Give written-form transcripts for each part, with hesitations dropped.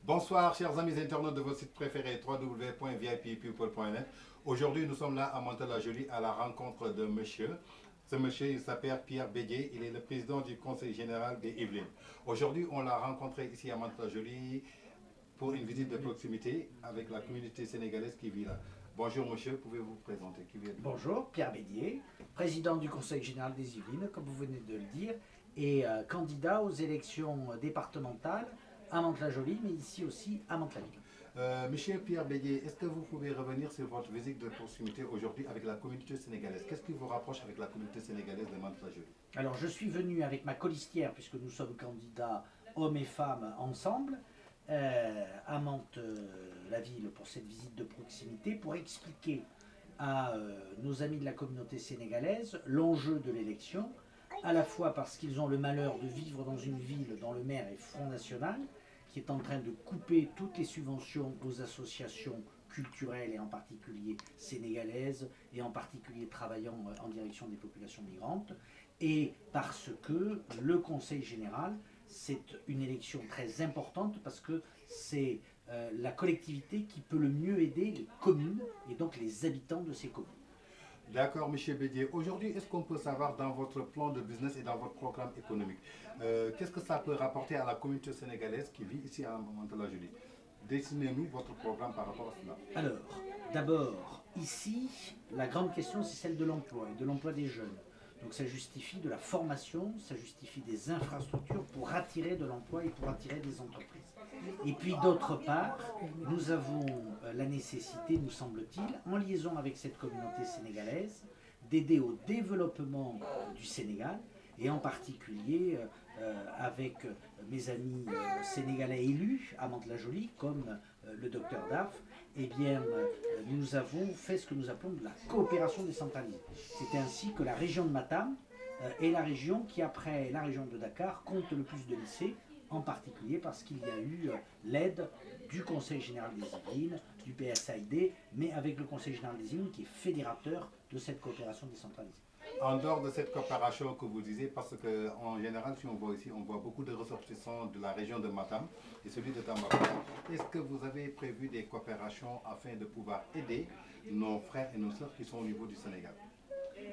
Bonsoir chers amis internautes de votre site préféré www.vippeople.net. Aujourd'hui nous sommes là à Mantes-la-Jolie à la rencontre de monsieur. Ce monsieur il s'appelle Pierre Bédié, il est le président du conseil général des Yvelines. Aujourd'hui on l'a rencontré ici à Mantes-la-Jolie pour une visite de proximité avec la communauté sénégalaise qui vit là. Bonjour monsieur, pouvez-vous vous présenter? Qui vient? Bonjour, Pierre Bédié, président du Conseil général des Yvelines, comme vous venez de le dire, et candidat aux élections départementales à Mantes-la-Jolie, mais ici aussi à Mantes-la-Ville. Monsieur Pierre Bédié, est-ce que vous pouvez revenir sur votre visite de proximité aujourd'hui avec la communauté sénégalaise? Qu'est-ce qui vous rapproche avec la communauté sénégalaise de Mantes-la-Jolie? Alors je suis venu avec ma colistière, puisque nous sommes candidats hommes et femmes ensemble, à Mantes-la-Ville pour cette visite de proximité, pour expliquer à nos amis de la communauté sénégalaise l'enjeu de l'élection, à la fois parce qu'ils ont le malheur de vivre dans une ville dont le maire est Front National, qui est en train de couper toutes les subventions aux associations culturelles et en particulier sénégalaises et en particulier travaillant en direction des populations migrantes, et parce que le Conseil général, c'est une élection très importante parce que c'est la collectivité qui peut le mieux aider les communes et donc les habitants de ces communes. D'accord, monsieur Bédié. Aujourd'hui, est-ce qu'on peut savoir dans votre plan de business et dans votre programme économique, qu'est-ce que ça peut rapporter à la communauté sénégalaise qui vit ici à Mantes-la-Jolie? Dessinez-nous votre programme par rapport à cela. Alors, d'abord, ici, la grande question, c'est celle de l'emploi et de l'emploi des jeunes. Donc ça justifie de la formation, ça justifie des infrastructures pour attirer de l'emploi et pour attirer des entreprises. Et puis d'autre part, nous avons la nécessité, nous semble-t-il, en liaison avec cette communauté sénégalaise, d'aider au développement du Sénégal, et en particulier avec mes amis sénégalais élus à Mantes-la-Jolie, comme le docteur Daf, eh bien, nous avons fait ce que nous appelons de la coopération décentralisée. C'est ainsi que la région de Matam est la région qui, après la région de Dakar, compte le plus de lycées, en particulier parce qu'il y a eu l'aide du Conseil général des Yvelines, du PSAID, mais avec le Conseil général des Yvelines qui est fédérateur de cette coopération décentralisée. En dehors de cette coopération que vous disiez, parce qu'en général, si on voit ici, on voit beaucoup de ressortissants de la région de Matam et celui de Tambacounda. Est-ce que vous avez prévu des coopérations afin de pouvoir aider nos frères et nos sœurs qui sont au niveau du Sénégal?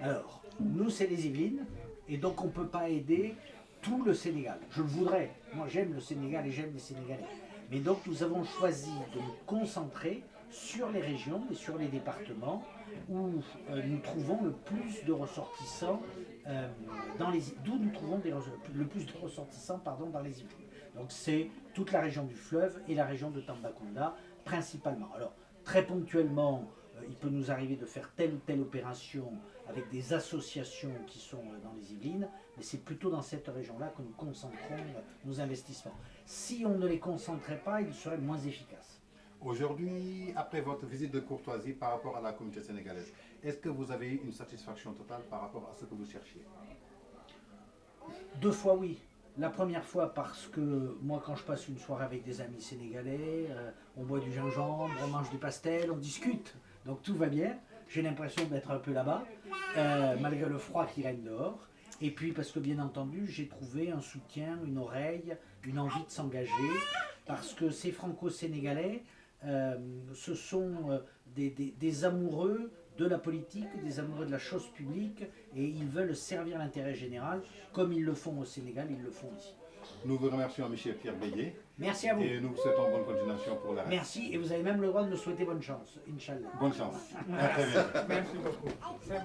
Alors, nous, c'est les Yvelines, et donc on ne peut pas aider tout le Sénégal. Je le voudrais. Moi, j'aime le Sénégal et j'aime les Sénégalais. Mais donc, nous avons choisi de nous concentrer sur les régions et sur les départements où nous trouvons le plus de ressortissants d'où nous trouvons le plus de ressortissants dans les îles. Donc c'est toute la région du fleuve et la région de Tambacounda principalement. Alors très ponctuellement, il peut nous arriver de faire telle ou telle opération avec des associations qui sont dans les Yvelines, mais c'est plutôt dans cette région-là que nous concentrons nos investissements. Si on ne les concentrait pas, ils seraient moins efficaces. Aujourd'hui, après votre visite de courtoisie par rapport à la communauté sénégalaise, est-ce que vous avez eu une satisfaction totale par rapport à ce que vous cherchiez? 2 fois oui. La première fois parce que moi quand je passe une soirée avec des amis sénégalais, on boit du gingembre, on mange du pastel, on discute, donc tout va bien. J'ai l'impression d'être un peu là-bas, malgré le froid qui règne dehors. Et puis parce que bien entendu, j'ai trouvé un soutien, une oreille, une envie de s'engager, parce que ces franco-sénégalais, ce sont des amoureux de la politique, des amoureux de la chose publique, et ils veulent servir l'intérêt général, comme ils le font au Sénégal, ils le font ici. Nous vous remercions, M. Pierre Bédié. Merci à vous. Et nous vous souhaitons bonne continuation pour la reste. Merci, et vous avez même le droit de me souhaiter bonne chance, Inch'Allah. Bonne chance. À très bientôt. Merci beaucoup.